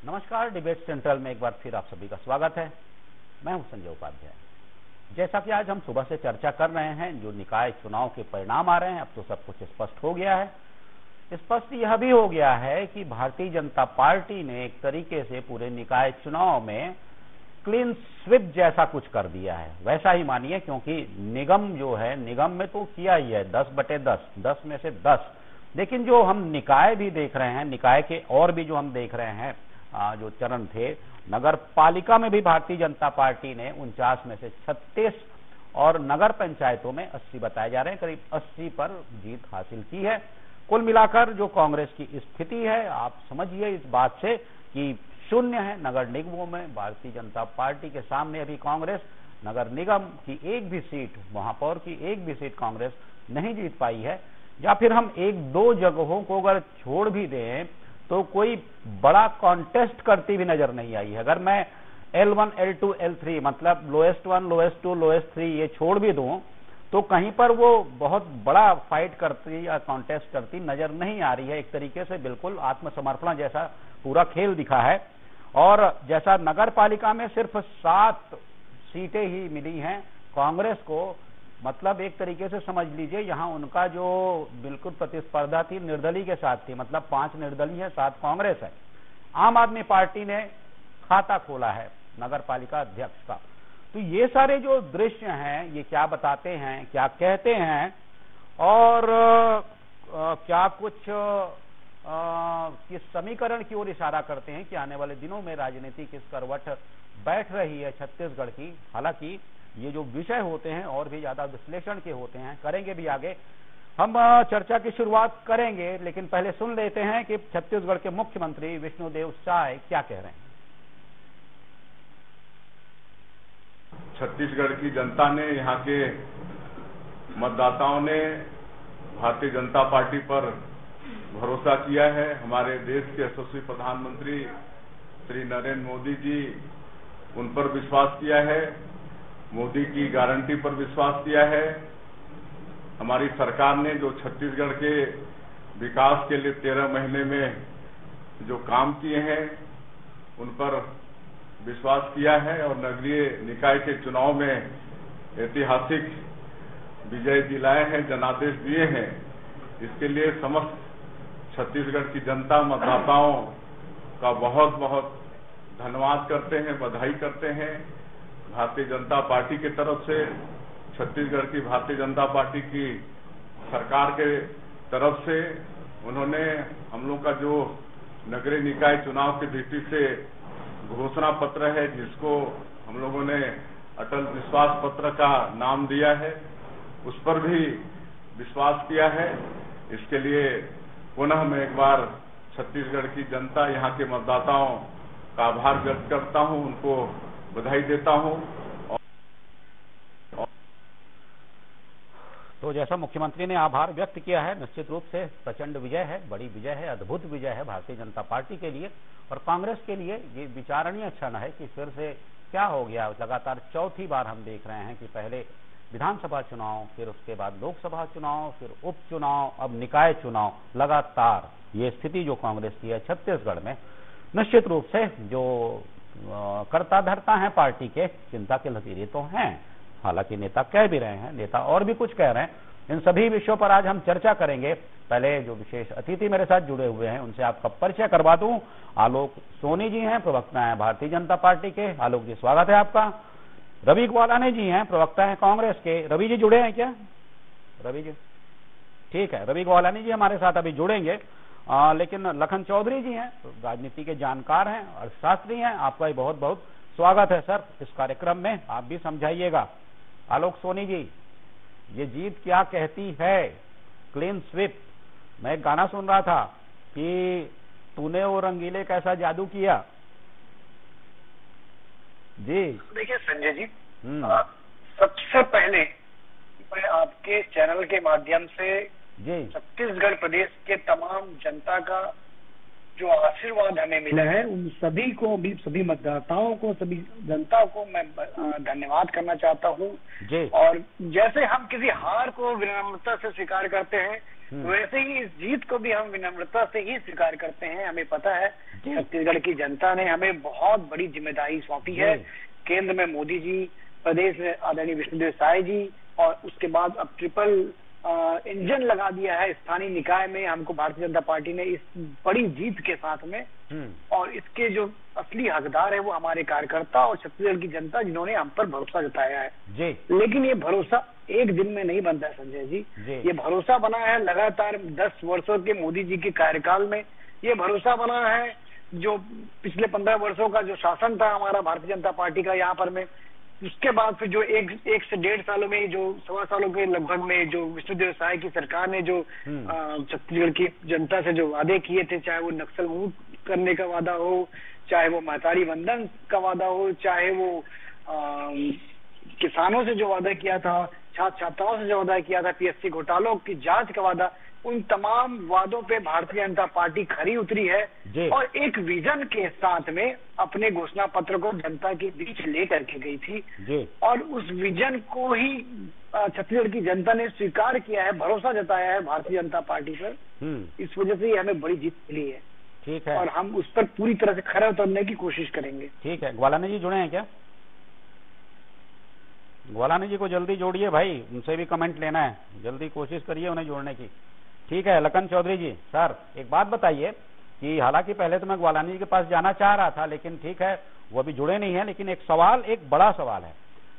नमस्कार, debate central में एक बार फिर आप सभी का स्वागत है। मैं हूं संजय उपाध्याय। जैसा कि आज हम सुबह से चर्चा कर रहे हैं, जो निकाय चुनाव के परिणाम आ रहे हैं, अब तो सब कुछ स्पष्ट हो गया है। स्पष्ट यह भी हो गया है कि भारतीय जनता पार्टी ने एक तरीके से पूरे निकाय चुनाव में क्लीन स्विप जैसा कुछ कर दिया है। वैसा ही मानिए, क्योंकि निगम जो है, निगम में तो किया ही है 10/10, 10 में से 10। लेकिन जो हम निकाय भी देख रहे हैं, निकाय के और भी जो हम देख रहे हैं जो चरण थे, नगर पालिका में भी भारतीय जनता पार्टी ने 49 में से 36 और नगर पंचायतों में 80 बताए जा रहे हैं, करीब 80 पर जीत हासिल की है। कुल मिलाकर जो कांग्रेस की स्थिति है, आप समझिए इस बात से कि शून्य है। नगर निगमों में भारतीय जनता पार्टी के सामने अभी कांग्रेस नगर निगम की एक भी सीट, महापौर की एक भी सीट कांग्रेस नहीं जीत पाई है। या फिर हम एक दो जगहों को अगर छोड़ भी दें तो कोई बड़ा कॉन्टेस्ट करती भी नजर नहीं आई है। अगर मैं L1, L2, L3 मतलब लोएस्ट 1, लोएस्ट 2, लोएस्ट 3 ये छोड़ भी दूं तो कहीं पर वो बहुत बड़ा फाइट करती या कॉन्टेस्ट करती नजर नहीं आ रही है। एक तरीके से बिल्कुल आत्मसमर्पण जैसा पूरा खेल दिखा है। और जैसा नगर पालिका में सिर्फ 7 सीटें ही मिली हैं कांग्रेस को, मतलब एक तरीके से समझ लीजिए यहां उनका जो बिल्कुल प्रतिस्पर्धा थी निर्दलीय के साथ थी, मतलब 5 निर्दलीय है, 7 कांग्रेस है। आम आदमी पार्टी ने खाता खोला है नगर पालिका अध्यक्ष का। तो ये सारे जो दृश्य हैं ये क्या बताते हैं, क्या कहते हैं, और क्या कुछ किस समीकरण की ओर इशारा करते हैं कि आने वाले दिनों में राजनीति किस करवट बैठ रही है छत्तीसगढ़ की। हालांकि ये जो विषय होते हैं और भी ज्यादा विश्लेषण के होते हैं, करेंगे भी आगे। हम चर्चा की शुरुआत करेंगे, लेकिन पहले सुन लेते हैं कि छत्तीसगढ़ के मुख्यमंत्री विष्णुदेव साय क्या कह रहे हैं। छत्तीसगढ़ की जनता ने, यहाँ के मतदाताओं ने भारतीय जनता पार्टी पर भरोसा किया है। हमारे देश के यशस्वी प्रधानमंत्री श्री नरेंद्र मोदी जी, उन पर विश्वास किया है। मोदी की गारंटी पर विश्वास किया है। हमारी सरकार ने जो छत्तीसगढ़ के विकास के लिए 13 महीने में जो काम किए हैं उन पर विश्वास किया है और नगरीय निकाय के चुनाव में ऐतिहासिक विजय दिलाए हैं, जनादेश दिए हैं। इसके लिए समस्त छत्तीसगढ़ की जनता, मतदाताओं का बहुत बहुत धन्यवाद करते हैं, बधाई करते हैं। भारतीय जनता पार्टी की तरफ से, छत्तीसगढ़ की भारतीय जनता पार्टी की सरकार के तरफ से उन्होंने हम लोग का जो नगरीय निकाय चुनाव की दृष्टि से घोषणा पत्र है, जिसको हम लोगों ने अटल विश्वास पत्र का नाम दिया है, उस पर भी विश्वास किया है। इसके लिए पुनः मैं एक बार छत्तीसगढ़ की जनता, यहाँ के मतदाताओं का आभार व्यक्त करता हूँ, उनको बधाई देता हूं। तो जैसा मुख्यमंत्री ने आभार व्यक्त किया है, निश्चित रूप से प्रचंड विजय है, बड़ी विजय है, अद्भुत विजय है भारतीय जनता पार्टी के लिए और कांग्रेस के लिए। ये विचारणीय क्षण है कि फिर से क्या हो गया। लगातार चौथी बार हम देख रहे हैं कि पहले विधानसभा चुनाव, फिर उसके बाद लोकसभा चुनाव, फिर उपचुनाव, अब निकाय चुनाव। लगातार ये स्थिति जो कांग्रेस की है छत्तीसगढ़ में, निश्चित रूप से जो करता धरता है पार्टी के, चिंता के लकीरें तो हैं। हालांकि नेता कह भी रहे हैं, नेता और भी कुछ कह रहे हैं। इन सभी विषयों पर आज हम चर्चा करेंगे। पहले जो विशेष अतिथि मेरे साथ जुड़े हुए हैं उनसे आपका परिचय करवा दूं। आलोक सोनी जी हैं, प्रवक्ता हैं भारतीय जनता पार्टी के। आलोक जी, स्वागत है आपका। रवि ग्वालानी जी हैं, प्रवक्ता हैं कांग्रेस के। रवि जी जुड़े हैं क्या? रवि जी, ठीक है। रवि ग्वालानी जी हमारे साथ अभी जुड़ेंगे। लेकिन लखन चौधरी जी हैं, राजनीति के जानकार हैं, अर्थशास्त्री हैं। आपका भी बहुत बहुत स्वागत है सर इस कार्यक्रम में, आप भी समझाइएगा। आलोक सोनी जी, ये जीत क्या कहती है? Clean sweep. मैं एक गाना सुन रहा था कि तूने वो रंगीले कैसा जादू किया। जी देखिए संजय जी, सबसे पहले मैं आपके चैनल के माध्यम से जी छत्तीसगढ़ प्रदेश के तमाम जनता का जो आशीर्वाद हमें मिला है, उन सभी को भी, सभी मतदाताओं को, सभी जनता को मैं धन्यवाद करना चाहता हूँ। और जैसे हम किसी हार को विनम्रता से स्वीकार करते हैं, वैसे ही इस जीत को भी हम विनम्रता से ही स्वीकार करते हैं। हमें पता है छत्तीसगढ़ की जनता ने हमें बहुत बड़ी जिम्मेदारी सौंपी है। केंद्र में मोदी जी, प्रदेश में आदरणीय विष्णुदेव साय जी, और उसके बाद अब ट्रिपल इंजन लगा दिया है स्थानीय निकाय में हमको भारतीय जनता पार्टी ने इस बड़ी जीत के साथ में। और इसके जो असली हकदार है वो हमारे कार्यकर्ता और छत्तीसगढ़ की जनता, जिन्होंने हम पर भरोसा जताया है जी। लेकिन ये भरोसा एक दिन में नहीं बनता है संजय जी। ये भरोसा बना है लगातार 10 वर्षों के मोदी जी के कार्यकाल में। ये भरोसा बना है जो पिछले 15 वर्षों का जो शासन था हमारा भारतीय जनता पार्टी का यहाँ पर में, उसके बाद फिर जो एक से 1.5 सालों में, जो 1.25 सालों के लगभग में जो विष्णुदेव साय की सरकार ने जो छत्तीसगढ़ की जनता से जो वादे किए थे, चाहे वो नक्सल मुक्त करने का वादा हो, चाहे वो महतारी वंदन का वादा हो, चाहे वो किसानों से जो वादा किया था, छात्र छात्राओं से जो वादा किया था, पीएससी घोटालों की जांच का वादा, उन तमाम वादों पे भारतीय जनता पार्टी खरी उतरी है और एक विजन के साथ में अपने घोषणा पत्र को जनता के बीच लेकर के गई थी। और उस विजन को ही छत्तीसगढ़ की जनता ने स्वीकार किया है, भरोसा जताया है भारतीय जनता पार्टी पर। इस वजह से हमें बड़ी जीत मिली है। ठीक है, और हम उस पर पूरी तरह से खरा उतरने की कोशिश करेंगे। ठीक है, ग्वालानी जी जुड़े हैं क्या? ग्वालानी जी को जल्दी जोड़िए भाई, उनसे भी कमेंट लेना है, जल्दी कोशिश करिए उन्हें जोड़ने की। ठीक है, लखन चौधरी जी, सर एक बात बताइए कि हालांकि पहले तो मैं ग्वालानी जी के पास जाना चाह रहा था, लेकिन ठीक है वो अभी जुड़े नहीं है, लेकिन एक सवाल, एक बड़ा सवाल है।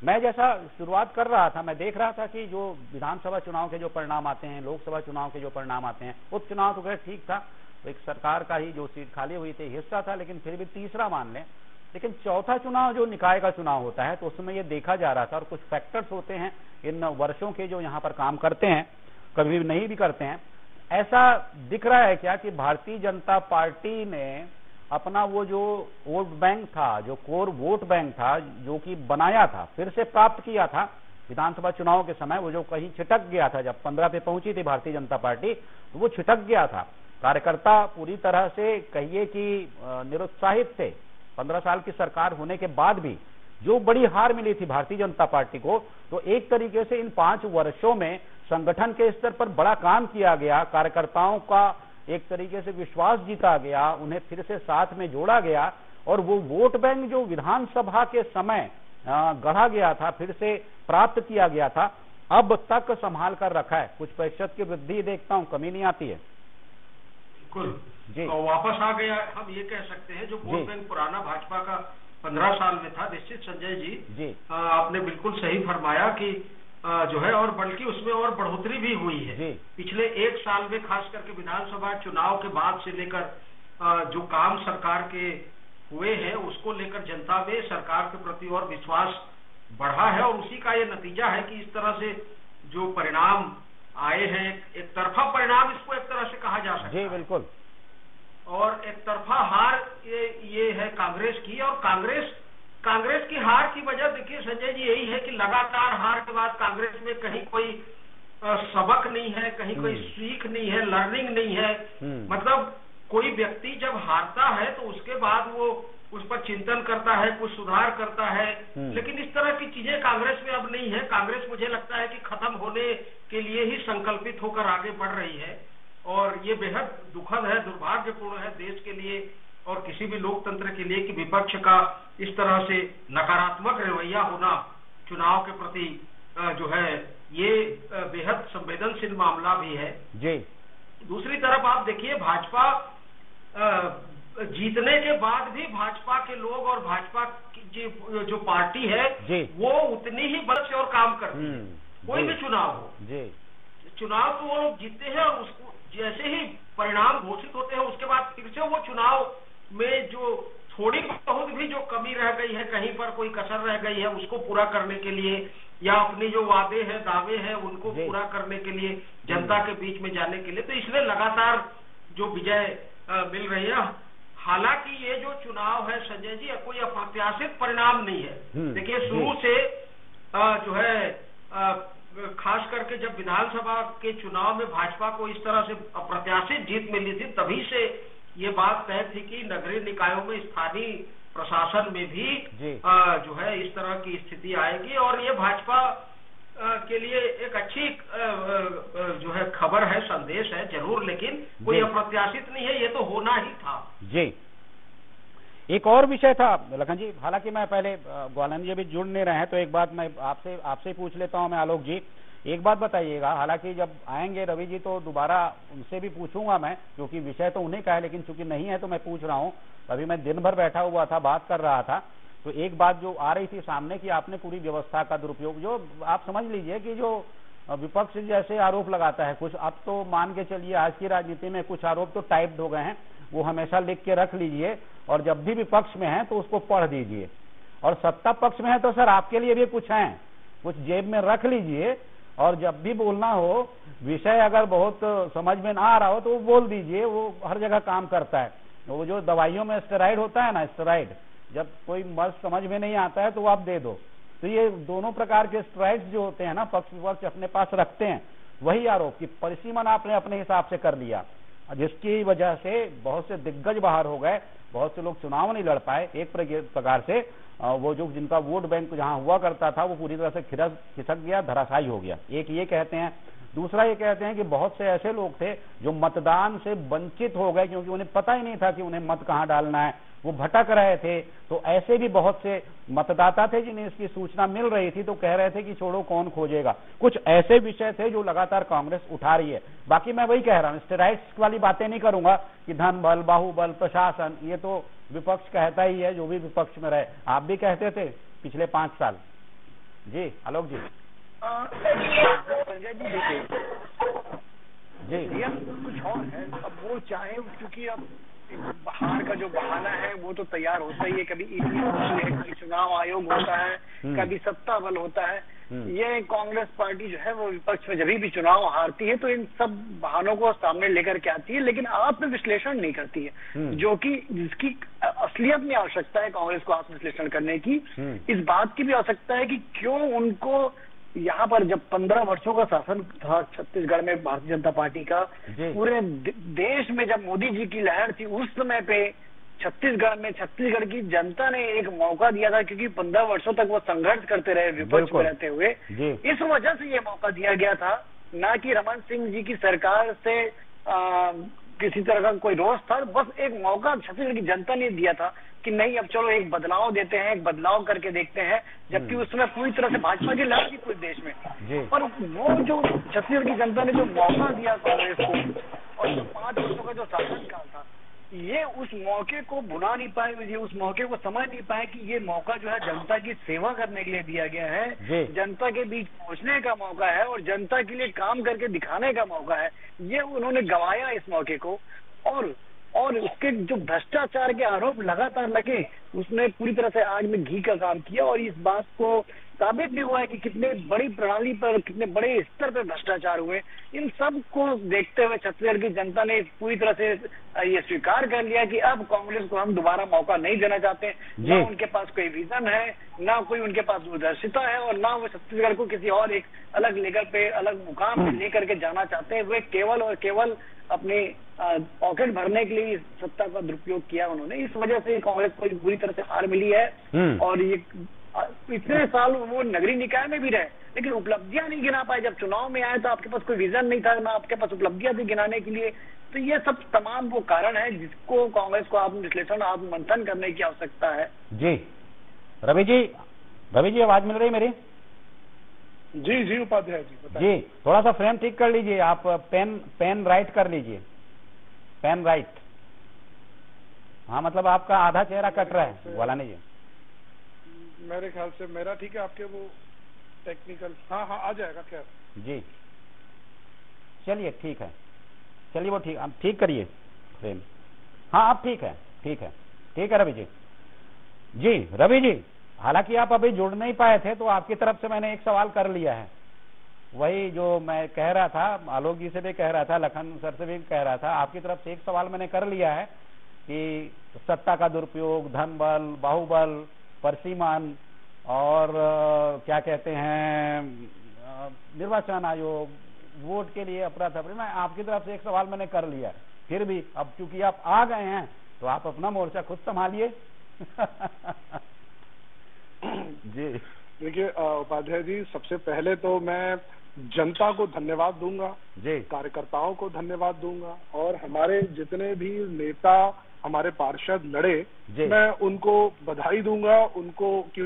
मैं जैसा शुरुआत कर रहा था, मैं देख रहा था कि जो विधानसभा चुनाव के जो परिणाम आते हैं, लोकसभा चुनाव के जो परिणाम आते हैं, उपचुनाव तो खैर ठीक था, तो एक सरकार का ही जो सीट खाली हुई थी हिस्सा था, लेकिन फिर भी तीसरा मान लें। लेकिन चौथा चुनाव जो निकाय का चुनाव होता है, तो उसमें ये देखा जा रहा था, और कुछ फैक्टर्स होते हैं इन वर्षों के जो यहाँ पर काम करते हैं, कभी नहीं भी करते हैं। ऐसा दिख रहा है क्या कि भारतीय जनता पार्टी ने अपना वो जो वोट बैंक था, जो कोर वोट बैंक था, जो कि बनाया था, फिर से प्राप्त किया था विधानसभा चुनाव के समय, वो जो कहीं छिटक गया था, जब 15 पे पहुंची थी भारतीय जनता पार्टी, तो वो छिटक गया था। कार्यकर्ता पूरी तरह से कहिए कि निरुत्साहित थे। 15 साल की सरकार होने के बाद भी जो बड़ी हार मिली थी भारतीय जनता पार्टी को, तो एक तरीके से इन 5 वर्षों में संगठन के स्तर पर बड़ा काम किया गया, कार्यकर्ताओं का एक तरीके से विश्वास जीता गया, उन्हें फिर से साथ में जोड़ा गया, और वो वोट बैंक जो विधानसभा के समय गढ़ा गया था, फिर से प्राप्त किया गया था, अब तक संभाल कर रखा है। कुछ प्रतिशत की वृद्धि देखता हूं, कमी नहीं आती है। बिल्कुल जी, तो वापस आ गया, हम ये कह सकते हैं। जो वोट बैंक पुराना भाजपा का 15 साल में था, निश्चित संजय जी आपने बिल्कुल सही फरमाया कि जो है, और बल्कि उसमें और बढ़ोतरी भी हुई है पिछले 1 साल में, खास करके विधानसभा चुनाव के बाद से लेकर जो काम सरकार के हुए हैं, उसको लेकर जनता में सरकार के प्रति और विश्वास बढ़ा है, और उसी का ये नतीजा है कि इस तरह से जो परिणाम आए हैं, एक तरफा परिणाम इसको एक तरह से कहा जा सकता है। बिल्कुल, और एक तरफा हार ये है कांग्रेस की, और कांग्रेस की हार की वजह देखिए संजय जी यही है कि लगातार हार के बाद कांग्रेस में कहीं कोई सबक नहीं है, कहीं कोई सीख नहीं है, लर्निंग नहीं है। मतलब कोई व्यक्ति जब हारता है तो उसके बाद वो उस पर चिंतन करता है, कुछ सुधार करता है, लेकिन इस तरह की चीजें कांग्रेस में अब नहीं है। कांग्रेस मुझे लगता है कि खत्म होने के लिए ही संकल्पित होकर आगे बढ़ रही है, और ये बेहद दुखद है, दुर्भाग्यपूर्ण है देश के लिए और किसी भी लोकतंत्र के लिए कि विपक्ष का इस तरह से नकारात्मक रवैया होना चुनाव के प्रति जो है, ये बेहद संवेदनशील मामला भी है जी। दूसरी तरफ आप देखिए, भाजपा जीतने के बाद भी भाजपा के लोग और भाजपा की जो पार्टी है वो उतनी ही बल से और काम करती है। कोई भी चुनाव हो, चुनाव तो वो लोग जीतते हैं, और उसको जैसे ही परिणाम घोषित होते हैं उसके बाद फिर से वो चुनाव में जो थोड़ी बहुत भी जो कमी रह गई है, कहीं पर कोई कसर रह गई है, उसको पूरा करने के लिए, या अपनी जो वादे हैं, दावे हैं, उनको पूरा करने के लिए, जनता के बीच में जाने के लिए, तो इसलिए लगातार जो विजय मिल रही है। हालांकि ये जो चुनाव है संजय जी, कोई अप्रत्याशित परिणाम नहीं है। देखिए, शुरू से जो है खास करके जब विधानसभा के चुनाव में भाजपा को इस तरह से अप्रत्याशित जीत मिली थी, तभी से ये बात तय थी कि नगरीय निकायों में, स्थानीय प्रशासन में भी जो है इस तरह की स्थिति आएगी, और ये भाजपा के लिए एक अच्छी जो है खबर है, संदेश है जरूर, लेकिन कोई अप्रत्याशित नहीं है, ये तो होना ही था। जी, एक और विषय था लखन जी, हालांकि मैं पहले ग्वालन जी अभी जुड़ नहीं रहे हैं, तो एक बात मैं आपसे पूछ लेता हूं मैं आलोक जी, एक बात बताइएगा, हालांकि जब आएंगे रवि जी तो दोबारा उनसे भी पूछूंगा मैं, क्योंकि विषय तो उन्हीं का है, लेकिन चूंकि नहीं है तो मैं पूछ रहा हूं। अभी मैं दिन भर बैठा हुआ था, बात कर रहा था, तो एक बात जो आ रही थी सामने कि आपने पूरी व्यवस्था का दुरुपयोग, जो आप समझ लीजिए कि जो विपक्ष जैसे आरोप लगाता है कुछ, अब तो मान के चलिए आज की राजनीति में कुछ आरोप तो टाइप्ड हो गए हैं, वो हमेशा लिख के रख लीजिए, और जब भी विपक्ष में है तो उसको पढ़ दीजिए, और सत्ता पक्ष में है तो सर आपके लिए भी कुछ है, कुछ जेब में रख लीजिए, और जब भी बोलना हो, विषय अगर बहुत समझ में ना आ रहा हो तो वो बोल दीजिए, वो हर जगह काम करता है। वो जो दवाइयों में स्टेरॉइड होता है ना, स्टेरॉइड, जब कोई मर्ज समझ में नहीं आता है तो वो आप दे दो, तो ये दोनों प्रकार के स्टेरॉइड्स जो होते हैं ना, पक्ष विपक्ष अपने पास रखते हैं। वही आरोप कि परिसीमन आपने अपने हिसाब से कर लिया, जिसकी वजह से बहुत से दिग्गज बाहर हो गए, बहुत से लोग चुनाव नहीं लड़ पाए। एक प्रकार से वो जो जिनका वोट बैंक जहां हुआ करता था वो पूरी तरह से खिसक गया, धराशायी हो गया। एक ये कहते हैं, दूसरा ये कहते हैं कि बहुत से ऐसे लोग थे जो मतदान से वंचित हो गए, क्योंकि उन्हें पता ही नहीं था कि उन्हें मत कहां डालना है, वो भटक रहे थे। तो ऐसे भी बहुत से मतदाता थे जिन्हें इसकी सूचना मिल रही थी, तो कह रहे थे कि छोड़ो कौन खोजेगा। कुछ ऐसे विषय थे जो लगातार कांग्रेस उठा रही है। बाकी मैं वही कह रहा हूं, स्टेरॉइड्स वाली बातें नहीं करूंगा कि धन बल, बाहुबल, प्रशासन, ये तो विपक्ष कहता ही है, जो भी विपक्ष में रहे। आप भी कहते थे पिछले 5 साल। जी आलोक जी। जी कुछ और है, अब वो चाहे, क्योंकि अब बाहर का जो बहाना है वो तो तैयार होता ही है, कभी ईडी होती है, कभी चुनाव आयोग होता है, कभी सत्ता बल होता है। ये कांग्रेस पार्टी जो है वो विपक्ष में जब भी चुनाव हारती है तो इन सब बहानों को सामने लेकर के आती है, लेकिन आत्म विश्लेषण नहीं करती है, जो कि जिसकी असलियत में आवश्यकता है कांग्रेस को आत्म विश्लेषण करने की। इस बात की भी आवश्यकता है कि क्यों उनको यहाँ पर जब 15 वर्षों का शासन था छत्तीसगढ़ में भारतीय जनता पार्टी का, पूरे देश में जब मोदी जी की लहर थी, उस समय पे छत्तीसगढ़ की जनता ने एक मौका दिया था, क्योंकि 15 वर्षों तक वो संघर्ष करते रहे विपक्ष में रहते हुए। इस वजह से ये मौका दिया गया था, ना कि रमन सिंह जी की सरकार से किसी तरह का कोई रोष था। बस एक मौका छत्तीसगढ़ की जनता ने दिया था कि नहीं, अब चलो एक बदलाव देते हैं, एक बदलाव करके देखते हैं, जबकि उस समय पूरी तरह से भाजपा की लहर थी पूरे देश में। पर वो जो छत्तीसगढ़ की जनता ने जो मौका दिया कांग्रेस को, और जो 5 वर्षों का जो शासनकाल था, ये उस मौके को भुला नहीं पाए, ये उस मौके को समझ नहीं पाए कि ये मौका जो है जनता की सेवा करने के लिए दिया गया है, जनता के बीच पहुंचने का मौका है और जनता के लिए काम करके दिखाने का मौका है। ये उन्होंने गंवाया इस मौके को, और उसके जो भ्रष्टाचार के आरोप लगातार लगे, उसने पूरी तरह से आग में घी का काम किया। और इस बात को साबित भी हुआ है कि कितने बड़ी प्रणाली पर, कितने बड़े स्तर पर भ्रष्टाचार हुए। इन सब को देखते हुए छत्तीसगढ़ की जनता ने पूरी तरह से ये स्वीकार कर लिया कि अब कांग्रेस को हम दोबारा मौका नहीं देना चाहते। ना उनके पास कोई विजन है, ना कोई उनके पास दूरदर्शिता है, और ना वो छत्तीसगढ़ को किसी और एक अलग लेवल पे, अलग मुकाम पे लेकर के जाना चाहते हैं। वे केवल और केवल अपने पॉकेट भरने के लिए सत्ता का दुरुपयोग किया उन्होंने। इस वजह से कांग्रेस को बुरी तरह से हार मिली है। और ये इतने साल वो नगरीय निकाय में भी रहे, लेकिन उपलब्धियां नहीं गिना पाए। जब चुनाव में आए तो आपके पास कोई विजन नहीं था, ना आपके पास उपलब्धियां थी गिनाने के लिए। तो ये सब तमाम वो कारण है जिसको कांग्रेस को आत्मविश्लेषण, आत्ममंथन करने की आवश्यकता है। जी रवि जी आवाज मिल रही मेरी? जी उपाध्याय जी थोड़ा सा फ्रेम ठीक कर लीजिए आप, पेन राइट कर लीजिए, पेन राइट। हाँ, मतलब आपका आधा चेहरा कट रहा है ग्वालानी जी। मेरे ख्याल से मेरा ठीक है, आपके वो टेक्निकल। हाँ आ जाएगा क्या जी। चलिए ठीक है, चलिए वो ठीक, आप ठीक करिए फ्रेम। हाँ अब ठीक है रवि जी। जी रवि जी, हालांकि आप अभी जुड़ नहीं पाए थे, तो आपकी तरफ से मैंने एक सवाल कर लिया है। वही जो मैं कह रहा था, आलोक जी से भी कह रहा था, लखन सर से भी कह रहा था, आपकी तरफ से एक सवाल मैंने कर लिया है कि सत्ता का दुरुपयोग, धन बल, बाहुबल, परसीमन और क्या कहते हैं निर्वाचन आयोग, वोट के लिए अपराध। मैं आपकी तरफ से एक सवाल मैंने कर लिया है, फिर भी अब चूंकि आप आ गए हैं तो आप अपना मोर्चा खुद संभालिए। जी देखिए उपाध्याय जी, सबसे पहले तो मैं जनता को धन्यवाद दूंगा, कार्यकर्ताओं को धन्यवाद दूंगा, और हमारे जितने भी नेता, हमारे पार्षद लड़े, मैं उनको बधाई दूंगा, उनको कि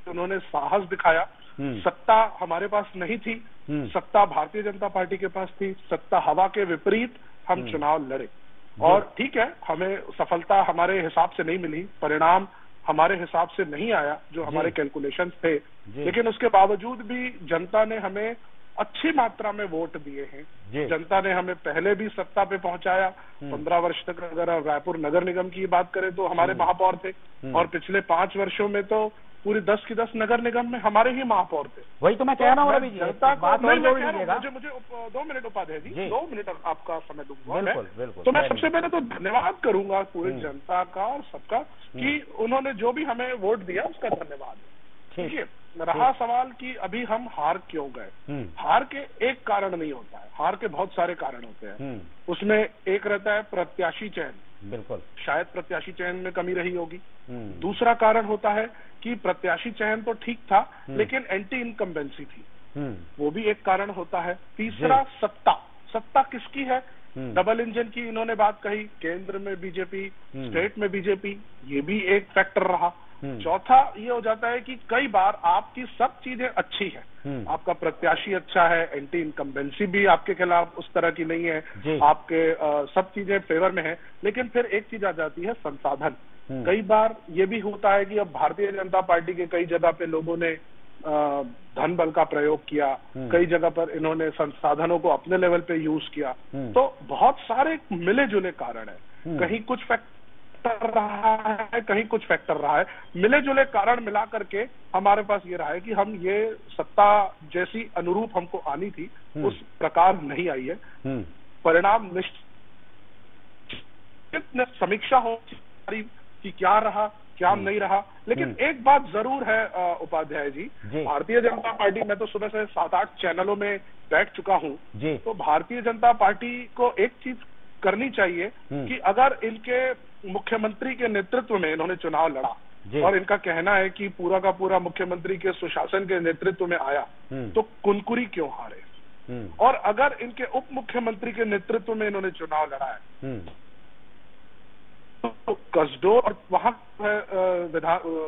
उन्होंने साहस दिखाया। सत्ता हमारे पास नहीं थी, सत्ता भारतीय जनता पार्टी के पास थी, सत्ता हवा के विपरीत हम चुनाव लड़े, और ठीक है, हमें सफलता हमारे हिसाब से नहीं मिली, परिणाम हमारे हिसाब से नहीं आया जो हमारे कैलकुलेशंस थे, लेकिन उसके बावजूद भी जनता ने हमें अच्छी मात्रा में वोट दिए हैं। जनता ने हमें पहले भी सत्ता पे पहुंचाया। 15 वर्ष तक अगर रायपुर नगर निगम की बात करें तो हमारे महापौर थे, और पिछले 5 वर्षों में तो पूरी 10 की 10 नगर निगम में हमारे ही महापौर थे। वही तो मैं कह रहा हूँ रवि जी, मुझे 2 मिनट उपाध्याय जी, 2 मिनट आपका समय दूंगा। बिल्कुल। तो मैं सबसे पहले तो धन्यवाद करूंगा पूरी जनता का और सबका कि उन्होंने जो भी हमें वोट दिया उसका धन्यवाद। ठीक है, रहा सवाल कि अभी हम हार क्यों गए। हार के एक कारण नहीं होता है, हार के बहुत सारे कारण होते हैं। उसमें एक रहता है प्रत्याशी चयन, बिल्कुल, शायद प्रत्याशी चयन में कमी रही होगी। दूसरा कारण होता है कि प्रत्याशी चयन तो ठीक था लेकिन एंटी इनकम्बेंसी थी, वो भी एक कारण होता है। तीसरा सत्ता किसकी है, डबल इंजन की इन्होंने बात कही, केंद्र में बीजेपी, स्टेट में बीजेपी, ये भी एक फैक्टर रहा। चौथा ये हो जाता है कि कई बार आपकी सब चीजें अच्छी हैं, आपका प्रत्याशी अच्छा है, एंटी इनकम्बेंसी भी आपके खिलाफ उस तरह की नहीं है, आपके सब चीजें फेवर में है, लेकिन फिर एक चीज आ जाती है संसाधन। कई बार ये भी होता है कि अब भारतीय जनता पार्टी के कई जगह पे लोगों ने धन बल का प्रयोग किया, कई जगह पर इन्होंने संसाधनों को अपने लेवल पे यूज किया, तो बहुत सारे मिले जुले कारण है। कहीं कुछ फैक्टर रहा है, कहीं कुछ फैक्टर रहा है, मिले जुले कारण मिला करके हमारे पास ये रहा है कि हम ये सत्ता जैसी अनुरूप हमको आनी थी उस प्रकार नहीं आई है। परिणाम निश्चित समीक्षा हो कि क्या रहा क्या नहीं रहा, लेकिन एक बात जरूर है उपाध्याय जी, भारतीय जनता पार्टी, मैं तो सुबह से 7-8 चैनलों में बैठ चुका हूँ, तो भारतीय जनता पार्टी को एक चीज करनी चाहिए कि अगर इनके मुख्यमंत्री के नेतृत्व में इन्होंने चुनाव लड़ा और इनका कहना है कि पूरा का पूरा मुख्यमंत्री के सुशासन के नेतृत्व में आया, तो कुनकुरी क्यों हारे। और अगर इनके उप मुख्यमंत्री के नेतृत्व में इन्होंने चुनाव लड़ा है तो कसडोर और वहां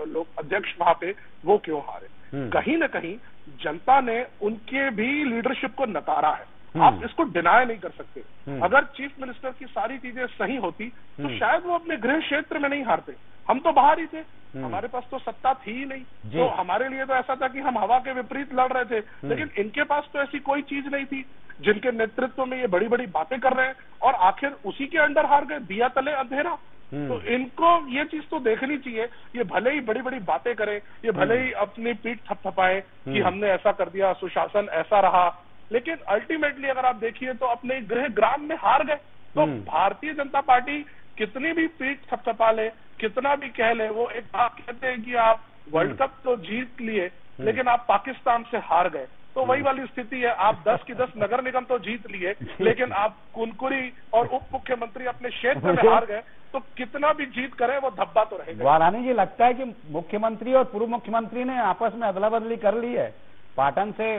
लोक अध्यक्ष वहां पे वो क्यों हारे। कहीं न कहीं जनता ने उनके भी लीडरशिप को नकारा है, आप इसको डिनाय नहीं कर सकते। अगर चीफ मिनिस्टर की सारी चीजें सही होती तो शायद वो अपने गृह क्षेत्र में नहीं हारते। हम तो बाहर ही थे, हमारे पास तो सत्ता थी ही नहीं, तो हमारे लिए तो ऐसा था कि हम हवा के विपरीत लड़ रहे थे, लेकिन इनके पास तो ऐसी कोई चीज नहीं थी जिनके नेतृत्व में ये बड़ी बड़ी बातें कर रहे हैं और आखिर उसी के अंडर हार गए, दिया तले अंधेरा। तो इनको ये चीज तो देखनी चाहिए, ये भले ही बड़ी बड़ी बातें करें, ये भले ही अपनी पीठ थपथपाए कि हमने ऐसा कर दिया, सुशासन ऐसा रहा, लेकिन अल्टीमेटली अगर आप देखिए तो अपने गृह ग्राम में हार गए। तो भारतीय जनता पार्टी कितनी भी पीठ थपथपा ले, कितना भी कह ले, वो एक बात कहते हैं कि आप वर्ल्ड कप तो जीत लिए लेकिन आप पाकिस्तान से हार गए। तो वही वाली स्थिति है, आप 10 की 10 नगर निगम तो जीत लिए लेकिन आप कुनकुरी और उप मुख्यमंत्री अपने क्षेत्र में हार गए, तो कितना भी जीत करे वो धब्बा तो रहेगा। वारानी जी, लगता है कि मुख्यमंत्री और पूर्व मुख्यमंत्री ने आपस में अदला बदली कर ली है। पाटन से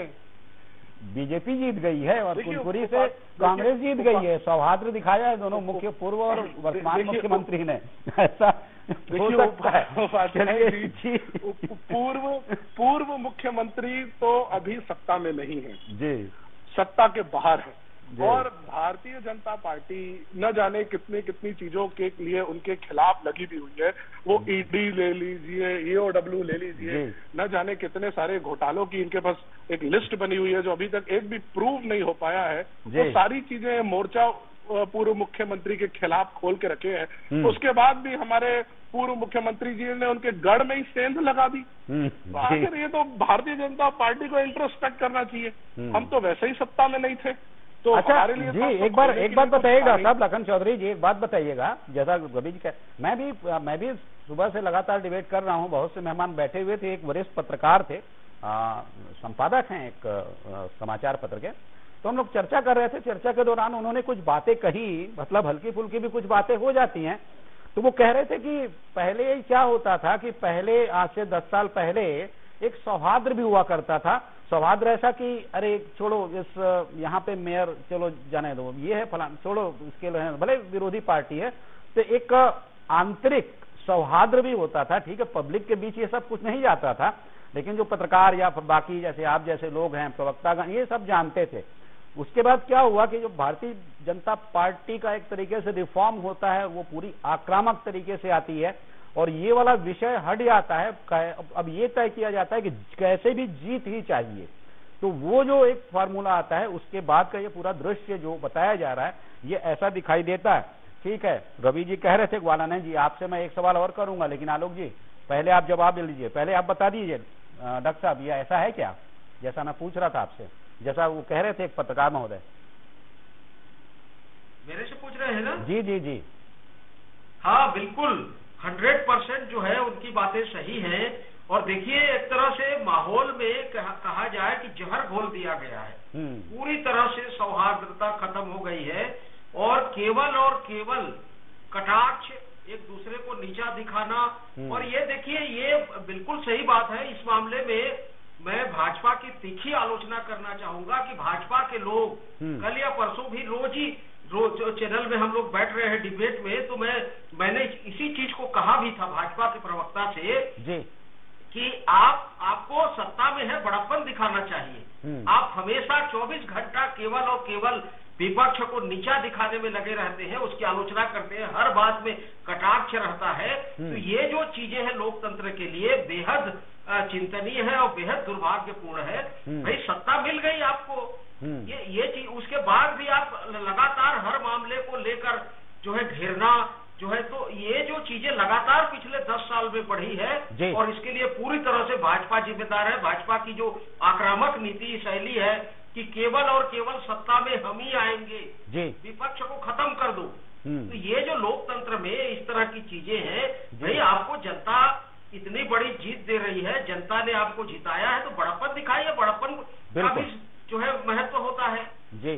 बीजेपी जीत गई है और कुनकुरी से कांग्रेस जीत गई है। सौहार्द दिखाया है दोनों मुख्य पूर्व और वर्तमान मुख्यमंत्री ने, ऐसा हो सकता है। पूर्व मुख्यमंत्री तो अभी सत्ता में नहीं है जी, सत्ता के बाहर है, और भारतीय जनता पार्टी न जाने कितनी कितनी चीजों के लिए उनके खिलाफ लगी भी हुई है। वो ईडी ले लीजिए, EOW ले लीजिए, न जाने कितने सारे घोटालों की इनके पास एक लिस्ट बनी हुई है जो अभी तक एक भी प्रूव नहीं हो पाया है। वो सारी चीजें मोर्चा पूर्व मुख्यमंत्री के खिलाफ खोल के रखे हैं। उसके बाद भी हमारे पूर्व मुख्यमंत्री जी ने उनके गढ़ में ही सेंध लगा दी। तो आखिर ये तो भारतीय जनता पार्टी को इंट्रोस्पेक्ट करना चाहिए, हम तो वैसे ही सत्ता में नहीं थे। तो अच्छा जी, एक बात बताइएगा साहब, लखन चौधरी जी, एक बात बताइएगा, जैसा रवि जी का, मैं भी सुबह से लगातार डिबेट कर रहा हूं, बहुत से मेहमान बैठे हुए थे। एक वरिष्ठ पत्रकार थे, संपादक हैं एक समाचार पत्र के, तो हम लोग चर्चा कर रहे थे। चर्चा के दौरान उन्होंने कुछ बातें कही, मतलब हल्की फुल्की भी कुछ बातें हो जाती हैं। तो वो कह रहे थे कि पहले क्या होता था कि पहले आज से 10 साल पहले एक सौहार्द भी हुआ करता था। सौहार्द ऐसा कि अरे छोड़ो इस यहाँ पे मेयर चलो जाने दो, ये है फलान छोड़ो इसके लिए, भले विरोधी पार्टी है, तो एक आंतरिक सौहार्द भी होता था। ठीक है, पब्लिक के बीच ये सब कुछ नहीं जाता था, लेकिन जो पत्रकार या बाकी जैसे आप जैसे लोग हैं, प्रवक्तागण, ये सब जानते थे। उसके बाद क्या हुआ कि जो भारतीय जनता पार्टी का एक तरीके से रिफॉर्म होता है, वो पूरी आक्रामक तरीके से आती है और ये वाला विषय हट जाता है। अब ये तय किया जाता है कि कैसे भी जीत ही चाहिए। तो वो जो एक फार्मूला आता है, उसके बाद का ये पूरा दृश्य जो बताया जा रहा है, ये ऐसा दिखाई देता है। ठीक है, रवि जी कह रहे थे, ग्वालानंद जी आपसे मैं एक सवाल और करूंगा, लेकिन आलोक जी पहले आप जवाब दे लीजिए। पहले आप बता दीजिए डॉक्टर साहब, ये ऐसा है क्या जैसा मैं पूछ रहा था आपसे, जैसा वो कह रहे थे एक पत्रकार महोदय? मेरे से पूछ रहे हैं ना? जी जी जी। हाँ बिल्कुल, 100% जो है उनकी बातें सही हैं। और देखिए, एक तरह से माहौल में कहा जाए कि जहर घोल दिया गया है, पूरी तरह से सौहार्दता खत्म हो गई है और केवल कटाक्ष, एक दूसरे को नीचा दिखाना। और ये देखिए, ये बिल्कुल सही बात है। इस मामले में मैं भाजपा की तीखी आलोचना करना चाहूंगा कि भाजपा के लोग कल या परसों भी रोज चैनल में हम लोग बैठ रहे हैं डिबेट में, तो मैंने इसी चीज को कहा भी था भाजपा के प्रवक्ता से जी, कि आपको सत्ता में है बड़प्पन दिखाना चाहिए। आप हमेशा 24 घंटा केवल विपक्ष को नीचा दिखाने में लगे रहते हैं, उसकी आलोचना करते हैं, हर बात में कटाक्ष रहता है। तो ये जो चीजें हैं लोकतंत्र के लिए बेहद चिंतनीय है और बेहद दुर्भाग्यपूर्ण है। भाई सत्ता मिल गई आपको, ये चीज, उसके बाद भी आप लगातार हर मामले को लेकर जो है घेरना जो है, तो ये जो चीजें लगातार पिछले 10 साल में बढ़ी है और इसके लिए पूरी तरह से भाजपा जिम्मेदार है। भाजपा की जो आक्रामक नीति शैली है कि केवल सत्ता में हम ही आएंगे, विपक्ष को खत्म कर दो, तो ये जो लोकतंत्र में इस तरह की चीजें हैं, भाई आपको जनता इतनी बड़ी जीत दे रही है, जनता ने आपको जिताया है, तो बड़प्पन दिखाइए। बड़प्पन का भी जो है महत्व होता है। जी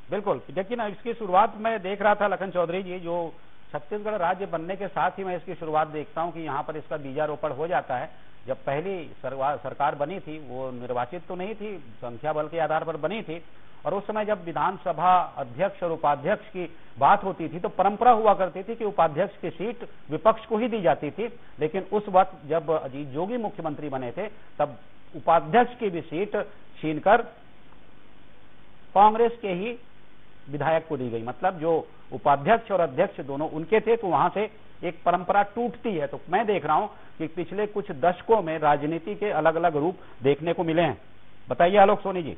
बिल्कुल। देखिए ना, इसकी शुरुआत मैं देख रहा था लखन चौधरी जी, जो छत्तीसगढ़ राज्य बनने के साथ ही मैं इसकी शुरुआत देखता हूं कि यहाँ पर इसका बीजारोपण हो जाता है। जब पहली सरकार बनी थी, वो निर्वाचित तो नहीं थी, संख्या बल के आधार पर बनी थी, और उस समय जब विधानसभा अध्यक्ष और उपाध्यक्ष की बात होती थी तो परंपरा हुआ करती थी कि उपाध्यक्ष की सीट विपक्ष को ही दी जाती थी। लेकिन उस वक्त जब अजीत जोगी मुख्यमंत्री बने थे, तब उपाध्यक्ष की भी सीट छीनकर कांग्रेस के ही विधायक को दी गई। मतलब जो उपाध्यक्ष और अध्यक्ष दोनों उनके थे, तो वहां से एक परंपरा टूटती है। तो मैं देख रहा हूं कि पिछले कुछ दशकों में राजनीति के अलग अलग रूप देखने को मिले हैं। बताइए आलोक सोनी जी।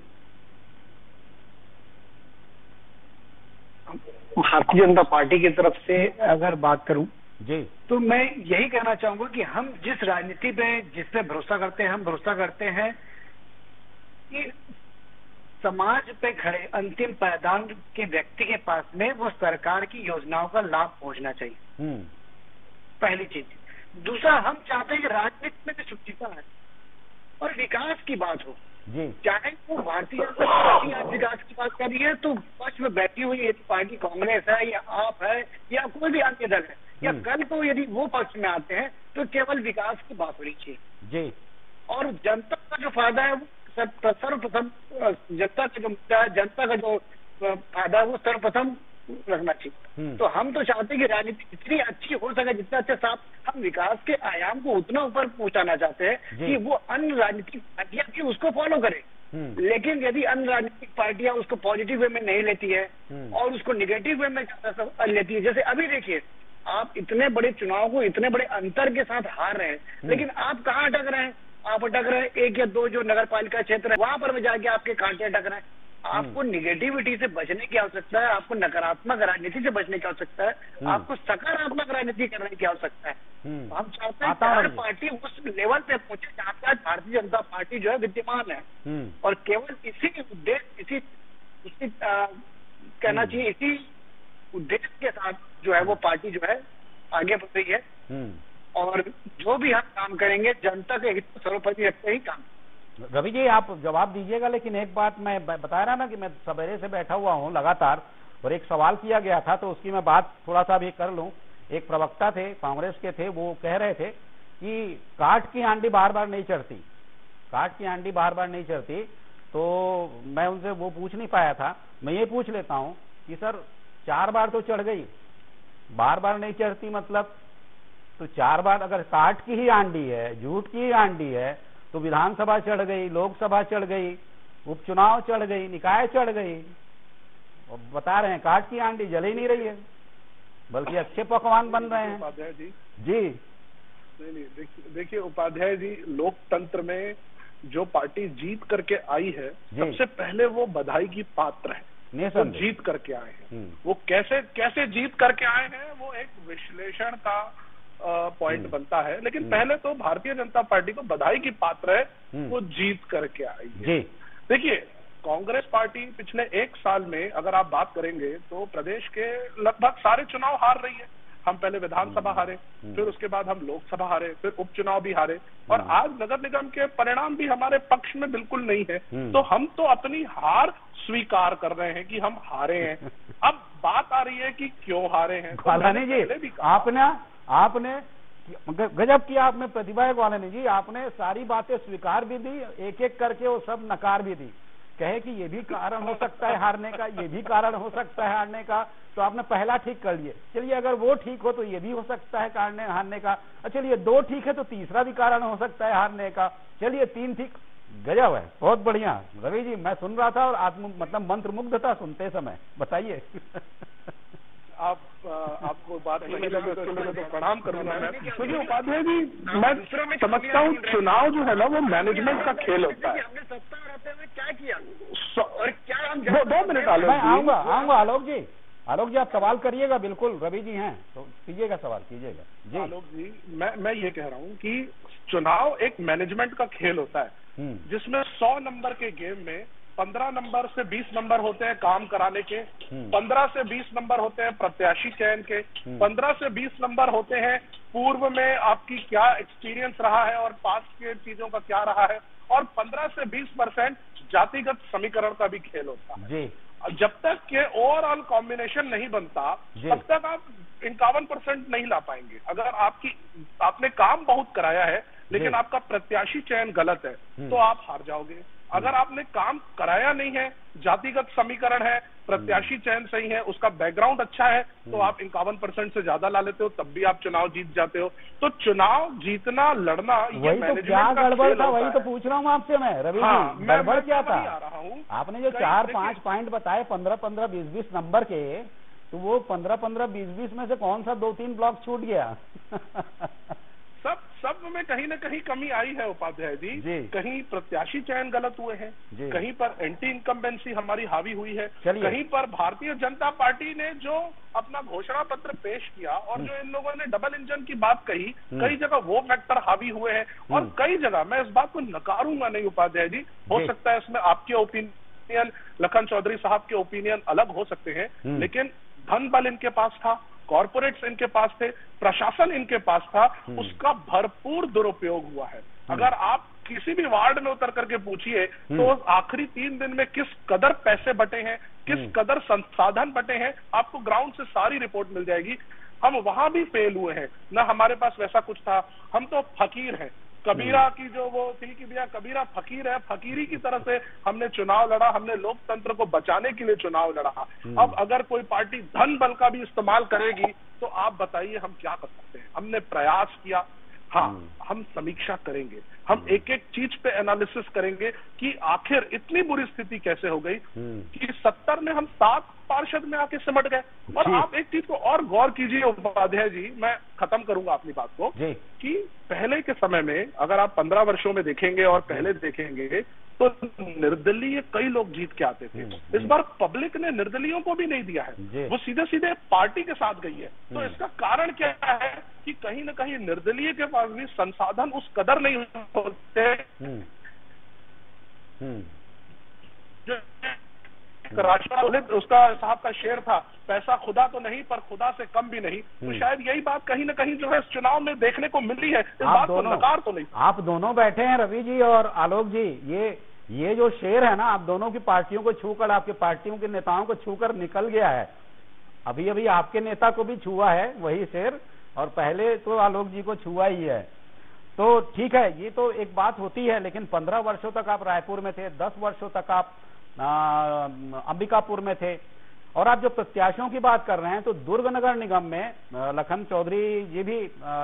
भारतीय जनता पार्टी की तरफ से अगर बात करूं जी, तो मैं यही कहना चाहूंगा कि हम जिस राजनीति पे जिस पे भरोसा करते हैं, हम भरोसा करते हैं कि समाज पे खड़े अंतिम पायदान के व्यक्ति के पास में वो सरकार की योजनाओं का लाभ पहुंचना चाहिए, पहली चीज। दूसरा, हम चाहते हैं कि राजनीति में भी शुचिता है और विकास की बात हो जी। चाहे वो भारतीय जनता पार्टी आज विकास की बात कर रही है, तो पक्ष में बैठी हुई यदि पार्टी कांग्रेस है या आप है या कोई भी अन्य दल है, या कल को यदि वो पक्ष में आते हैं, तो केवल विकास की बात होनी चाहिए जी। और जनता का जो फायदा है वो सर्वप्रथम, जनता का जो मुद्दा है, जनता का जो फायदा है वो सर्वप्रथम रखना चाहिए। तो हम तो चाहते हैं कि राजनीति जितनी अच्छी हो सके, जितना अच्छा साफ, हम विकास के आयाम को उतना ऊपर पहुंचाना चाहते हैं कि वो अन्य राजनीतिक पार्टियां भी उसको फॉलो करें। लेकिन यदि अन्य राजनीतिक पार्टियां उसको पॉजिटिव वे में नहीं लेती है और उसको निगेटिव वे में लेती है, जैसे अभी देखिए, आप इतने बड़े चुनाव को इतने बड़े अंतर के साथ हार रहे हैं, लेकिन आप कहाँ अटक रहे हैं? आप अटक रहे हैं 1 या 2 जो नगर पालिका क्षेत्र है, वहां पर जाके आपके कांटे अटक रहे हैं। आपको निगेटिविटी से बचने की आवश्यकता है, आपको नकारात्मक राजनीति से बचने की आवश्यकता है, आपको सकारात्मक राजनीति करने की आवश्यकता है। हम चाहते हैं हर पार्टी उस लेवल पे पहुंचे जहाँ पे आज भारतीय जनता पार्टी जो है विद्यमान है, और केवल इसी उद्देश्य, इसी कहना चाहिए, इसी उद्देश्य के साथ जो है वो पार्टी जो है आगे बढ़ रही है। और जो भी हम काम करेंगे, जनता के हित को सर्वोपरि रखते ही काम। रवि जी आप जवाब दीजिएगा, लेकिन एक बात मैं बता रहा ना कि मैं सवेरे से बैठा हुआ हूं लगातार, और एक सवाल किया गया था तो उसकी मैं बात थोड़ा सा भी कर लूं। एक प्रवक्ता थे, कांग्रेस के थे, वो कह रहे थे कि काठ की आंडी बार बार नहीं चढ़ती, काट की आंडी बार बार नहीं चढ़ती, तो मैं उनसे वो पूछ नहीं पाया था। मैं ये पूछ लेता हूं कि सर 4 बार तो चढ़ गई, बार बार नहीं चढ़ती मतलब, तो 4 बार अगर काट की ही आंडी है, झूठ की ही आंडी है, तो विधानसभा चढ़ गई, लोकसभा चढ़ गई, उपचुनाव चढ़ गई, निकाय चढ़ गई, और बता रहे हैं काट की आंडी जल ही नहीं रही है, बल्कि अच्छे पकवान बन रहे हैं। उपाध्याय जी जी नहीं, देखिए उपाध्याय जी, लोकतंत्र में जो पार्टी जीत करके आई है सबसे पहले वो बधाई की पात्र है, वो जीत करके आए हैं। वो कैसे जीत करके आए हैं वो एक विश्लेषण का पॉइंट बनता है, लेकिन पहले तो भारतीय जनता पार्टी को बधाई की पात्र है, वो जीत करके आई है। देखिए कांग्रेस पार्टी पिछले 1 साल में अगर आप बात करेंगे तो प्रदेश के लगभग सारे चुनाव हार रही है। हम पहले विधानसभा हारे, फिर उसके बाद हम लोकसभा हारे, फिर उपचुनाव भी हारे, और आज नगर निगम के परिणाम भी हमारे पक्ष में बिल्कुल नहीं है। तो हम तो अपनी हार स्वीकार कर रहे हैं कि हम हारे हैं। अब बात आ रही है कि क्यों हारे हैं। ग्वालानी जी आपने गजब किया, आपने प्रतिभा है ग्वालानी जी, आपने सारी बातें स्वीकार भी दी, एक एक करके वो सब नकार भी दी, कहे कि ये भी कारण हो सकता है हारने का, ये भी कारण हो सकता है हारने का, तो आपने पहला ठीक कर लिए। चलिए अगर वो ठीक हो तो ये भी हो सकता है कारण हारने का, चलिए 2 ठीक है तो तीसरा भी कारण हो सकता है हारने का, चलिए 3 ठीक, गजब है, बहुत बढ़िया। रवि जी मैं सुन रहा था और मतलब मंत्रमुग्ध था सुनते समय, बताइए। आपको बात नहीं लगे तो प्रणाम करूंगा मैं। क्योंकि उपाध्याय जी मैं समझता हूँ चुनाव जो है ना वो मैनेजमेंट का खेल होता है। हमने सत्ता में रहते हुए क्या किया और क्या हम 2 मिनट आलोक मैं आऊंगा आलोक जी आप सवाल करिएगा, बिल्कुल रवि जी हैं तो कीजिएगा, सवाल कीजिएगा जी। आलोक जी मैं ये कह रहा हूँ कि चुनाव एक मैनेजमेंट का खेल होता है जिसमें 100 नंबर के गेम में 15 नंबर से 20 नंबर होते हैं काम कराने के, 15 से 20 नंबर होते हैं प्रत्याशी चयन के, 15 से 20 नंबर होते हैं पूर्व में आपकी क्या एक्सपीरियंस रहा है और पास के चीजों का क्या रहा है, और 15 से 20% जातिगत समीकरण का भी खेल होता है। जब तक के ओवरऑल कॉम्बिनेशन नहीं बनता तब तक आप 51% नहीं ला पाएंगे। अगर आपने काम बहुत कराया है लेकिन आपका प्रत्याशी चयन गलत है तो आप हार जाओगे। अगर आपने काम कराया नहीं है, जातिगत समीकरण है, प्रत्याशी चयन सही है, उसका बैकग्राउंड अच्छा है, तो आप 51% से ज्यादा ला लेते हो, तब भी आप चुनाव जीत जाते हो। तो चुनाव जीतना, लड़ना, ये तो क्या गड़बड़ था, वही तो पूछ रहा हूँ आपसे मैं रवि जी, गड़बड़ क्या था? आपने जो 4-5 पॉइंट बताए 15-15, 20-20 नंबर के, तो वो 15-15, 20-20 में से कौन सा 2-3 ब्लॉक छूट गया? सब में कहीं ना कहीं कमी आई है उपाध्याय जी। कहीं प्रत्याशी चयन गलत हुए हैं, कहीं पर एंटी इनकम्बेंसी हमारी हावी हुई है, कहीं पर भारतीय जनता पार्टी ने जो अपना घोषणा पत्र पेश किया और जो इन लोगों ने डबल इंजन की बात कही, कई जगह वो फैक्टर हावी हुए हैं, और कई जगह मैं इस बात को नकारूंगा नहीं उपाध्याय जी, हो सकता है इसमें आपके ओपिनियन, लखन चौधरी साहब के ओपिनियन अलग हो सकते हैं, लेकिन धन बल इनके पास था, कॉर्पोरेट्स इनके पास थे, प्रशासन इनके पास था, उसका भरपूर दुरुपयोग हुआ है। अगर आप किसी भी वार्ड में उतर करके पूछिए तो आखिरी 3 दिन में किस कदर पैसे बटे हैं, किस कदर संसाधन बटे हैं, आपको ग्राउंड से सारी रिपोर्ट मिल जाएगी। हम वहां भी फेल हुए हैं, ना हमारे पास वैसा कुछ था, हम तो फकीर हैं। कबीरा की जो वो थी कि भैया कबीरा फकीर है, फकीरी की तरह से हमने चुनाव लड़ा, हमने लोकतंत्र को बचाने के लिए चुनाव लड़ा। अब अगर कोई पार्टी धन बल का भी इस्तेमाल करेगी तो आप बताइए हम क्या कर सकते हैं? हमने प्रयास किया, हाँ हम समीक्षा करेंगे, हम एक एक चीज पे एनालिसिस करेंगे कि आखिर इतनी बुरी स्थिति कैसे हो गई कि 70 में हम 7 पार्षद में आके सिमट गए। और आप एक चीज को और गौर कीजिए उपाध्याय जी, मैं खत्म करूंगा अपनी बात को, कि पहले के समय में अगर आप 15 वर्षों में देखेंगे और पहले देखेंगे तो निर्दलीय कई लोग जीत के आते थे। इस बार पब्लिक ने निर्दलीयों को भी नहीं दिया है, वो सीधे सीधे पार्टी के साथ गई है। तो इसका कारण क्या है कि कहीं ना कहीं निर्दलीय के पास भी संसाधन उस कदर नहीं होते। उसका साहब का शेर था, पैसा खुदा तो नहीं पर खुदा से कम भी नहीं। तो शायद यही बात कहीं ना कहीं जो है इस चुनाव में देखने को मिल रही है। इस बात को नकार तो नहीं। आप दोनों बैठे हैं रवि जी और आलोक जी, ये जो शेर है ना, आप दोनों की पार्टियों को छूकर, आपके पार्टियों के नेताओं को छूकर निकल गया है। अभी अभी आपके नेता को भी छुआ है वही शेर, और पहले तो आलोक जी को छुआ ही है। तो ठीक है, ये तो एक बात होती है, लेकिन 15 वर्षों तक आप रायपुर में थे, 10 वर्षों तक आप अंबिकापुर में थे, और आप जो प्रत्याशियों की बात कर रहे हैं तो दुर्ग नगर निगम में लखन चौधरी जी भी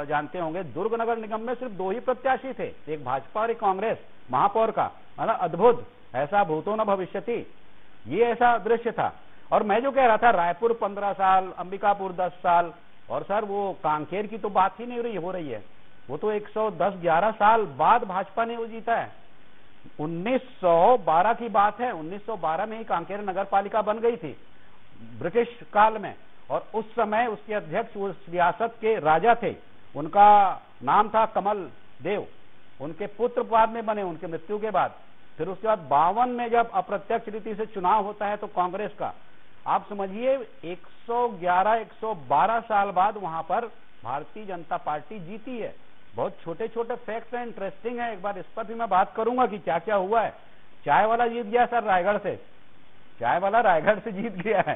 जानते होंगे, दुर्ग नगर निगम में सिर्फ 2 ही प्रत्याशी थे, एक भाजपा और एक कांग्रेस महापौर का। मतलब अद्भुत, ऐसा भूतो न भविष्यति, ये ऐसा दृश्य था। और मैं जो कह रहा था रायपुर 15 साल, अंबिकापुर 10 साल, और सर वो कांकेर की तो बात ही नहीं हो रही है, वो तो 110-11 साल बाद भाजपा ने वो जीता है। 1912 की बात है, 1912 में ही कांकेर नगर पालिका बन गई थी ब्रिटिश काल में, और उस समय उसके अध्यक्ष उस रियासत के राजा थे, उनका नाम था कमल देव, उनके पुत्र बाद में बने उनके मृत्यु के बाद। फिर उसके बाद 52 में जब अप्रत्यक्ष रीति से चुनाव होता है तो कांग्रेस का, आप समझिए 111-112 साल बाद वहां पर भारतीय जनता पार्टी जीती है। बहुत छोटे छोटे फैक्ट्स हैं, इंटरेस्टिंग है, एक बार इस पर भी मैं बात करूंगा कि क्या क्या हुआ है। चाय वाला जीत गया सर रायगढ़ से, चाय वाला रायगढ़ से जीत गया है,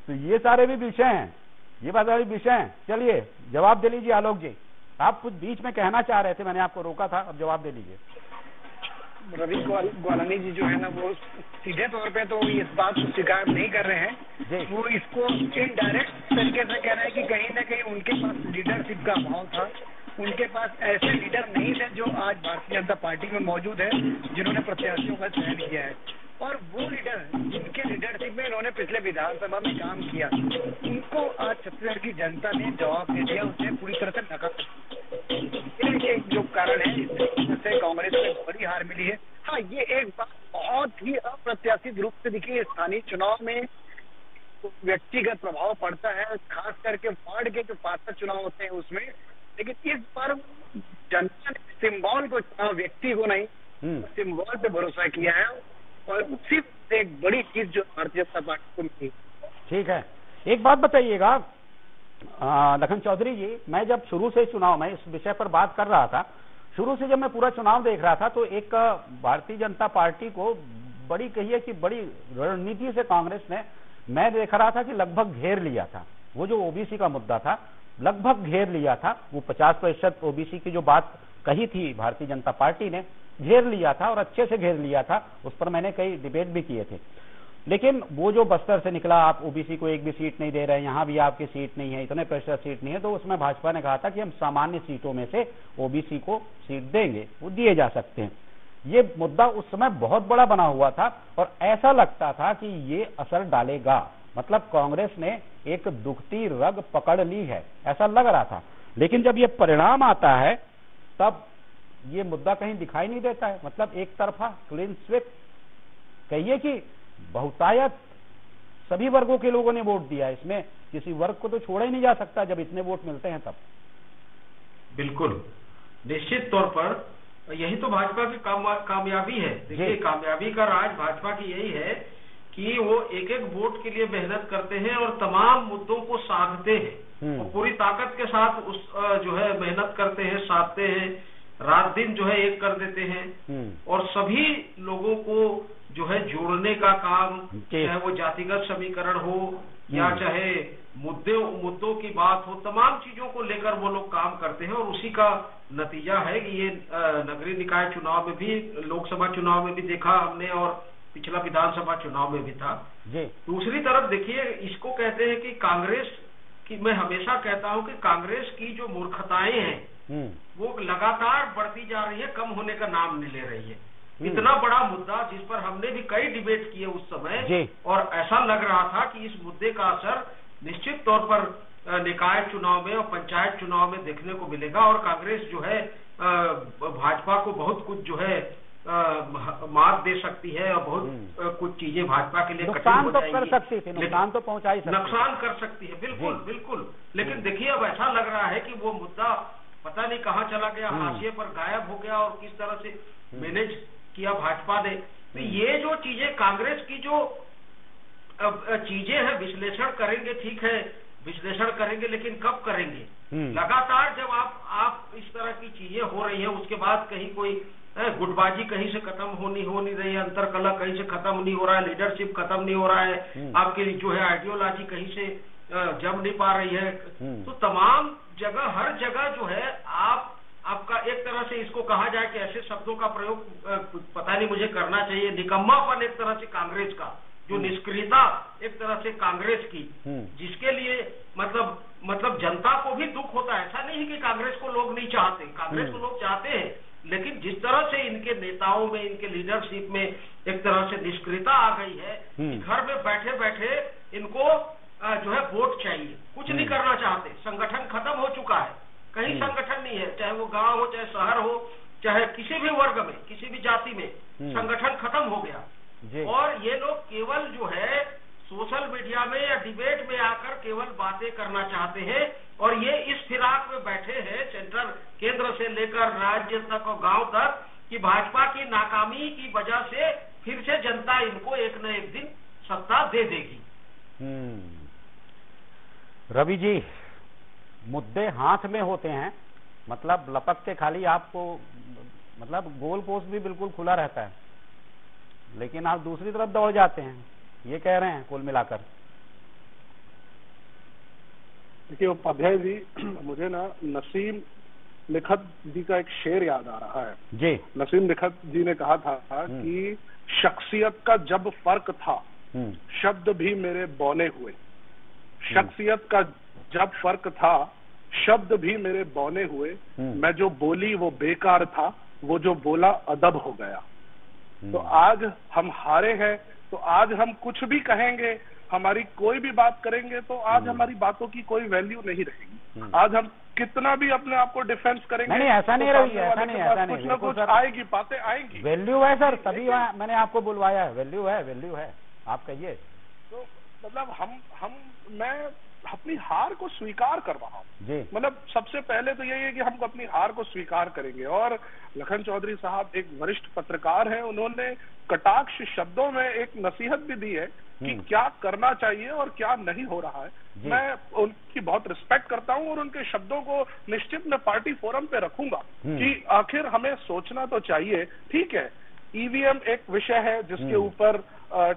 तो ये सारे भी विषय हैं, ये बात सारे विषय हैं। चलिए जवाब दे लीजिए आलोक जी, आप कुछ बीच में कहना चाह रहे थे, मैंने आपको रोका था, अब जवाब दे लीजिए। रवि ग्वालानी जी जो है ना वो सीधे तौर पे तो इस बात को स्वीकार नहीं कर रहे हैं, वो इसको इनडायरेक्ट तरीके से कह रहे हैं कि कहीं ना कहीं उनके पास लीडरशिप का अभाव था, उनके पास ऐसे लीडर नहीं थे जो आज भारतीय जनता पार्टी में मौजूद है, जिन्होंने प्रत्याशियों का चयन किया है। और वो लीडर जिनके लीडरशिप में इन्होंने पिछले विधानसभा में काम किया, उनको आज छत्तीसगढ़ की जनता ने जवाब दे दिया, उसे पूरी तरह से नकार। ये जो कारण है इससे कांग्रेस को बड़ी हार मिली है। हाँ, ये एक बात बहुत ही अप्रत्याशित रूप से दिखी, स्थानीय चुनाव में व्यक्तिगत प्रभाव पड़ता है, खास करके वार्ड के जो पार्षद चुनाव होते हैं उसमें, लेकिन इस बार जनता ने सिंबल को चुना, व्यक्ति को नहीं, सिंबल पे भरोसा किया है, और उसी एक बड़ी चीज जो भारतीय जनता पार्टी को मिली। ठीक है, एक बात बताइएगा लखन चौधरी जी, मैं जब शुरू से चुनाव में इस विषय पर बात कर रहा था, शुरू से जब मैं पूरा चुनाव देख रहा था, तो एक भारतीय जनता पार्टी को बड़ी कहिए कि बड़ी रणनीति से कांग्रेस ने, मैं देख रहा था कि लगभग घेर लिया था, वो जो ओबीसी का मुद्दा था लगभग घेर लिया था, वो 50% ओबीसी की जो बात कही थी भारतीय जनता पार्टी ने घेर लिया था, और अच्छे से घेर लिया था, उस पर मैंने कई डिबेट भी किए थे। लेकिन वो जो बस्तर से निकला, आप ओबीसी को एक भी सीट नहीं दे रहे हैं, यहां भी आपकी सीट नहीं है, इतने प्रतिशत सीट नहीं है, तो उसमें भाजपा ने कहा था कि हम सामान्य सीटों में से ओबीसी को सीट देंगे, वो दिए जा सकते हैं। ये मुद्दा उस समय बहुत बड़ा बना हुआ था, और ऐसा लगता था कि ये असर डालेगा, मतलब कांग्रेस ने एक दुखती रग पकड़ ली है, ऐसा लग रहा था। लेकिन जब ये परिणाम आता है तब ये मुद्दा कहीं दिखाई नहीं देता है, मतलब एक तरफा क्लीन स्वीप कहिए कि बहुतायत सभी वर्गों के लोगों ने वोट दिया, इसमें किसी वर्ग को तो छोड़ा ही नहीं जा सकता जब इतने वोट मिलते हैं तब। बिल्कुल, निश्चित तौर पर यही तो भाजपा की कामयाबी है। देखिए, कामयाबी का राज भाजपा की यही है कि वो एक एक वोट के लिए मेहनत करते हैं और तमाम मुद्दों को साधते हैं, और पूरी ताकत के साथ उस जो है मेहनत करते हैं, साधते हैं, रात दिन जो है एक कर देते हैं, और सभी लोगों को जो है जोड़ने का काम, चाहे वो जातिगत समीकरण हो या चाहे मुद्दों की बात हो, तमाम चीजों को लेकर वो लोग काम करते हैं, और उसी का नतीजा है कि ये नगरीय निकाय चुनाव में भी, लोकसभा चुनाव में भी देखा हमने, और पिछला विधानसभा चुनाव में भी था। दूसरी तरफ देखिए, इसको कहते हैं कि कांग्रेस की, मैं हमेशा कहता हूं कि कांग्रेस की जो मूर्खताएं हैं वो लगातार बढ़ती जा रही है, कम होने का नाम नहीं ले रही है। इतना बड़ा मुद्दा जिस पर हमने भी कई डिबेट किए उस समय, और ऐसा लग रहा था कि इस मुद्दे का असर निश्चित तौर पर निकाय चुनाव में और पंचायत चुनाव में देखने को मिलेगा, और कांग्रेस जो है भाजपा को बहुत कुछ जो है मात दे सकती है, और बहुत कुछ चीजें भाजपा के लिए कठिन हो जाएंगी, कर सकती थी, नुकसान तो पहुंचा ही सकती है, नुकसान कर सकती है, बिल्कुल बिल्कुल। लेकिन देखिए, अब ऐसा लग रहा है कि वो मुद्दा पता नहीं कहाँ चला गया, हाशिए पर गायब हो गया, और किस तरह से मैनेज किया भाजपा ने। तो ये जो चीजें कांग्रेस की जो चीजें हैं, विश्लेषण करेंगे, ठीक है विश्लेषण करेंगे, लेकिन कब करेंगे? लगातार जब आप इस तरह की चीजें हो रही है, उसके बाद कहीं कोई गुटबाजी कहीं से खत्म हो नहीं रही है, अंतरकलह कहीं से खत्म नहीं हो रहा है, लीडरशिप खत्म नहीं हो रहा है, आपके जो है आइडियोलॉजी कहीं से जम नहीं पा रही है, तो तमाम जगह, हर जगह जो है आपका एक तरह से इसको कहा जाए कि ऐसे शब्दों का प्रयोग पता नहीं मुझे करना चाहिए, निकम्मापन एक तरह से कांग्रेस का, जो निष्क्रियता एक तरह से कांग्रेस की, जिसके लिए मतलब जनता को भी दुख होता है। ऐसा नहीं है कि कांग्रेस को लोग नहीं चाहते, कांग्रेस को लोग चाहते हैं, लेकिन जिस तरह से इनके नेताओं में, इनके लीडरशिप में एक तरह से निष्क्रियता आ गई है कि घर में बैठे बैठे इनको जो है वोट चाहिए, कुछ नहीं करना चाहते। संगठन खत्म हो चुका है, कहीं संगठन नहीं है, चाहे वो गांव हो, चाहे शहर हो, चाहे किसी भी वर्ग में, किसी भी जाति में, संगठन खत्म हो गया। और ये लोग केवल जो है सोशल मीडिया में या डिबेट में आकर केवल बातें करना चाहते हैं, और ये इस फिराक में बैठे हैं सेंट्रल, केंद्र से लेकर राज्य तक और गांव तक, कि भाजपा की नाकामी की वजह से फिर से जनता इनको एक न एक दिन सत्ता दे देगी। रवि जी, मुद्दे हाथ में होते हैं, मतलब लपक के खाली आपको, मतलब गोल पोस्ट भी बिल्कुल खुला रहता है, लेकिन आप दूसरी तरफ दौड़ जाते हैं, ये कह रहे हैं कुल मिलाकर। देखिए उपाध्याय जी, मुझे ना नसीम निखत जी का एक शेर याद आ रहा है जी। नसीम निखत जी ने कहा था कि शख्सियत का जब फर्क था शब्द भी मेरे बौने हुए, शख्सियत का जब फर्क था शब्द भी मेरे बौने हुए, मैं जो बोली वो बेकार था, वो जो बोला अदब हो गया। तो आज हम हारे हैं, तो आज हम कुछ भी कहेंगे, हमारी कोई भी बात करेंगे तो आज हमारी बातों की कोई वैल्यू नहीं रहेगी। आज हम कितना भी अपने आप को डिफेंस करेंगे, नहीं ऐसा नहीं रही, ऐसा नहीं, कुछ ना कुछ आएगी, बातें आएंगी। वैल्यू है सर, तभी मैंने आपको बुलवाया है, वैल्यू है, वैल्यू है, आप कहिए। तो मतलब मैं अपनी हार को स्वीकार कर रहा हूँ। मतलब सबसे पहले तो यही है कि हम अपनी हार को स्वीकार करेंगे। और लखन चौधरी साहब एक वरिष्ठ पत्रकार हैं, उन्होंने कटाक्ष शब्दों में एक नसीहत भी दी है कि क्या करना चाहिए और क्या नहीं हो रहा है। मैं उनकी बहुत रिस्पेक्ट करता हूं और उनके शब्दों को निश्चित मैं पार्टी फोरम पे रखूंगा कि आखिर हमें सोचना तो चाहिए। ठीक है, ईवीएम एक विषय है जिसके ऊपर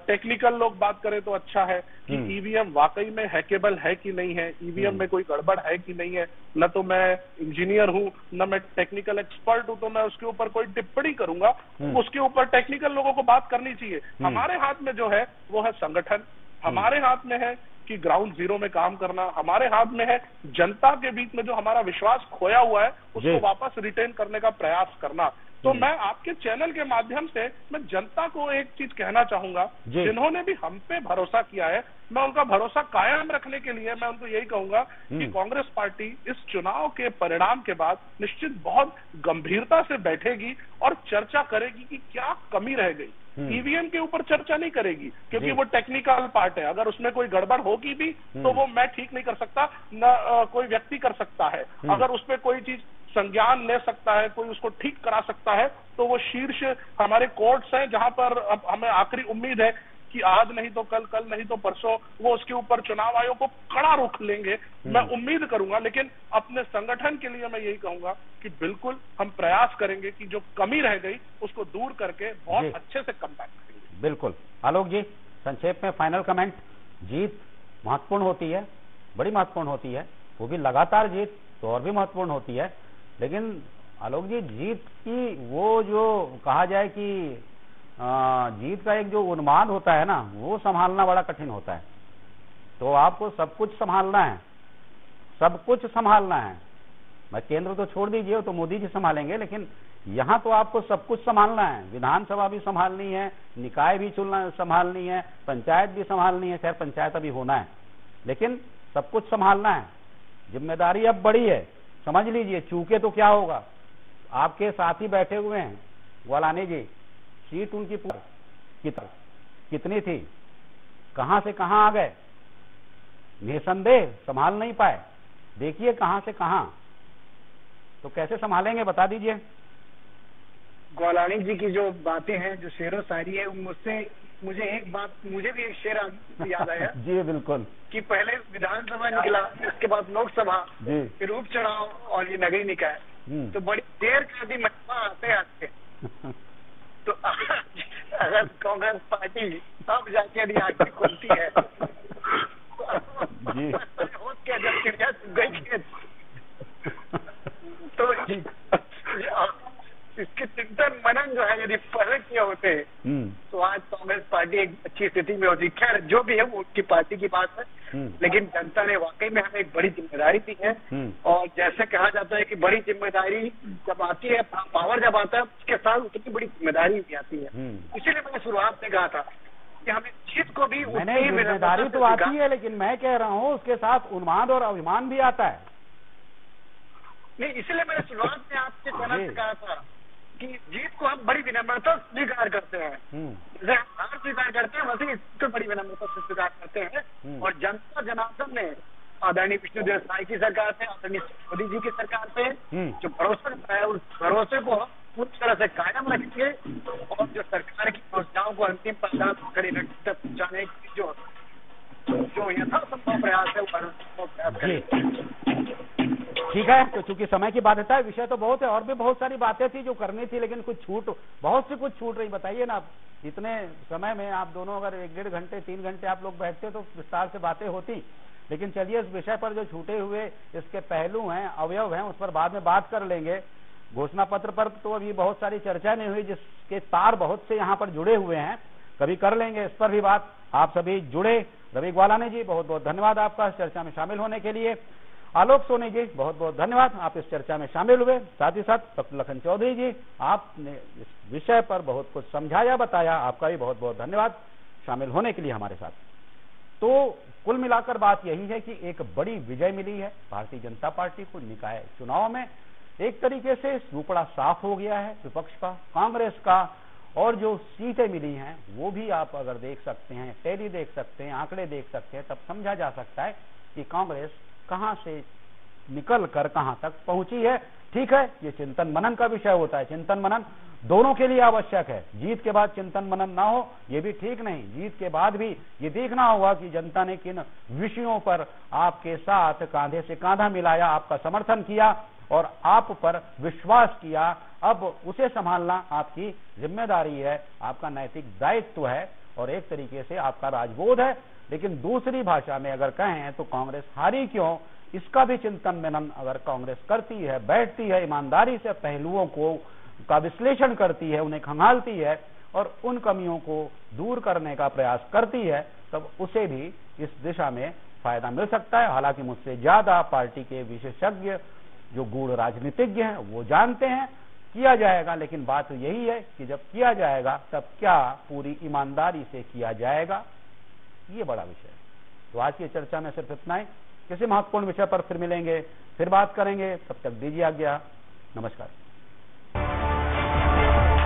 टेक्निकल लोग बात करें तो अच्छा है कि ईवीएम वाकई में हैकेबल है कि नहीं है, ईवीएम में कोई गड़बड़ है कि नहीं है। न तो मैं इंजीनियर हूं, न मैं टेक्निकल एक्सपर्ट हूं, तो मैं उसके ऊपर कोई टिप्पणी करूंगा। उसके ऊपर टेक्निकल लोगों को बात करनी चाहिए। हमारे हाथ में जो है वो है संगठन, हमारे हाथ में है कि ग्राउंड जीरो में काम करना, हमारे हाथ में है जनता के बीच में जो हमारा विश्वास खोया हुआ है उसको वापस रिटेन करने का प्रयास करना। तो मैं आपके चैनल के माध्यम से मैं जनता को एक चीज कहना चाहूंगा, जिन्होंने भी हम पे भरोसा किया है, मैं उनका भरोसा कायम रखने के लिए मैं उनको यही कहूंगा कि कांग्रेस पार्टी इस चुनाव के परिणाम के बाद निश्चित बहुत गंभीरता से बैठेगी और चर्चा करेगी कि क्या कमी रह गई। ईवीएम के ऊपर चर्चा नहीं करेगी क्योंकि वो टेक्निकल पार्ट है, अगर उसमें कोई गड़बड़ होगी भी तो वो मैं ठीक नहीं कर सकता, न कोई व्यक्ति कर सकता है। अगर उसमें कोई चीज संज्ञान ले सकता है, कोई उसको ठीक करा सकता है, तो वो शीर्ष हमारे कोर्ट्स हैं जहां पर अब हमें आखिरी उम्मीद है कि आज नहीं तो कल, कल नहीं तो परसों वो उसके ऊपर चुनाव आयोग को कड़ा रुख लेंगे। मैं उम्मीद करूंगा, लेकिन अपने संगठन के लिए मैं यही कहूंगा कि बिल्कुल हम प्रयास करेंगे कि जो कमी रह गई उसको दूर करके बहुत अच्छे से कम बैक करेंगे। बिल्कुल। आलोक जी, संक्षेप में फाइनल कमेंट। जीत महत्वपूर्ण होती है, बड़ी महत्वपूर्ण होती है, वो भी लगातार जीत तो और भी महत्वपूर्ण होती है, लेकिन आलोक जी जीत की वो जो कहा जाए कि जीत का एक जो उन्माद होता है ना, वो संभालना बड़ा कठिन होता है। तो आपको सब कुछ संभालना है, सब कुछ संभालना है। मैं केंद्र तो छोड़ दीजिए, तो मोदी जी संभालेंगे, लेकिन यहाँ तो आपको सब कुछ संभालना है। विधानसभा भी संभालनी है, निकाय भी संभालनी है, पंचायत भी संभालनी है। खैर पंचायत अभी होना है, लेकिन सब कुछ संभालना है। जिम्मेदारी अब बड़ी है, समझ लीजिए। चूके तो क्या होगा, आपके साथी बैठे हुए हैं ग्वालानी जी, सीट उनकी कितनी थी, कहां से कहां आ गए, निसंदेह संभाल नहीं पाए। देखिए कहां से कहां, तो कैसे संभालेंगे बता दीजिए। ग्वालानी जी की जो बातें हैं, जो शेरो शायरी है, मुझे एक बात, मुझे भी एक शेर याद आया जी बिल्कुल, कि पहले विधानसभा निकला, उसके बाद लोकसभा, फिर उपचुनाव और ये नगरीय निकाय, तो बड़ी देर कर दी महिमा आते आते। तो अगर कांग्रेस पार्टी अब जाके यदि आंखें खुलती है तो जब चिड़िया गई तो पार्टी में होती, खैर जो भी है वो उनकी पार्टी की बात है, लेकिन जनता ने वाकई में हमें एक बड़ी जिम्मेदारी दी है। और जैसे कहा जाता है कि बड़ी जिम्मेदारी जब आती है, पावर जब आता है, उसके साथ उतनी बड़ी जिम्मेदारी भी आती है। इसीलिए मैंने शुरुआत में कहा था कि हमें चीज को भी उतनी जिम्मेदारी तो आती है, लेकिन मैं कह रहा हूँ उसके साथ उन्माद और अभिमान भी आता है। नहीं, इसलिए मैंने शुरुआत में आपके चैनल से कहा था कि जीत को हम बड़ी विनम्रता स्वीकार करते हैं, जैसे हम हार स्वीकार करते हैं वैसे इसको बड़ी विनम्रता से स्वीकार करते हैं। और जनता जनार्दन ने आदरणीय विष्णुदेव साई की सरकार पे, आदरणीय मोदी जी की सरकार पे जो भरोसा रखा है, उस भरोसे को हम पूरी तरह से कायम रखेंगे और जो सरकार की योजनाओं को अंतिम परिणाम खड़े तक पहुंचाने की जो यथासंभव प्रयास है वो प्रयास करेंगे। ठीक है, तो चूंकि समय की बाध्यता है, विषय तो बहुत है, और भी बहुत सारी बातें थी जो करनी थी, लेकिन बहुत सी कुछ छूट रही। बताइए ना, आप इतने समय में आप दोनों अगर 1-1.5 घंटे 3 घंटे आप लोग बैठते तो विस्तार से बातें होती। लेकिन चलिए, इस विषय पर जो छूटे हुए इसके पहलू हैं, अवयव हैं, उस पर बाद में बात कर लेंगे। घोषणा पत्र पर तो अभी बहुत सारी चर्चा नहीं हुई, जिसके तार बहुत से यहाँ पर जुड़े हुए हैं, कभी कर लेंगे इस पर भी बात। आप सभी जुड़े, रवि ग्वालानी जी बहुत बहुत धन्यवाद आपका इस चर्चा में शामिल होने के लिए। आलोक सोनी जी बहुत बहुत धन्यवाद, आप इस चर्चा में शामिल हुए। साथ ही साथ डॉक्टर लखन चौधरी जी, आपने इस विषय पर बहुत कुछ समझाया, बताया, आपका भी बहुत बहुत धन्यवाद शामिल होने के लिए हमारे साथ। तो कुल मिलाकर बात यही है कि एक बड़ी विजय मिली है भारतीय जनता पार्टी को निकाय चुनाव में। एक तरीके से रूपड़ा साफ हो गया है विपक्ष का, कांग्रेस का, और जो सीटें मिली हैं वो भी आप अगर देख सकते हैं, टैली देख सकते हैं, आंकड़े देख सकते हैं, तब समझा जा सकता है कि कांग्रेस कहां से निकल कर कहां तक पहुंची है। ठीक है, ये चिंतन मनन का विषय होता है, चिंतन मनन दोनों के लिए आवश्यक है। जीत के बाद चिंतन मनन ना हो ये भी ठीक नहीं, जीत के बाद भी ये देखना होगा कि जनता ने किन विषयों पर आपके साथ कांधे से कांधा मिलाया, आपका समर्थन किया और आप पर विश्वास किया। अब उसे संभालना आपकी जिम्मेदारी है, आपका नैतिक दायित्व है और एक तरीके से आपका राजबोध है। लेकिन दूसरी भाषा में अगर कहें तो कांग्रेस हारी क्यों, इसका भी चिंतन मनन अगर कांग्रेस करती है, बैठती है, ईमानदारी से पहलुओं को का विश्लेषण करती है, उन्हें खंगालती है और उन कमियों को दूर करने का प्रयास करती है, तब उसे भी इस दिशा में फायदा मिल सकता है। हालांकि मुझसे ज्यादा पार्टी के विशेषज्ञ जो गूढ़ राजनीतिज्ञ हैं वो जानते हैं, किया जाएगा। लेकिन बात यही है कि जब किया जाएगा तब क्या पूरी ईमानदारी से किया जाएगा, ये बड़ा विषय है। तो आज की चर्चा में सिर्फ इतना ही, किसी महत्वपूर्ण विषय पर फिर मिलेंगे, फिर बात करेंगे। तब तक दीजिए आज्ञा, नमस्कार।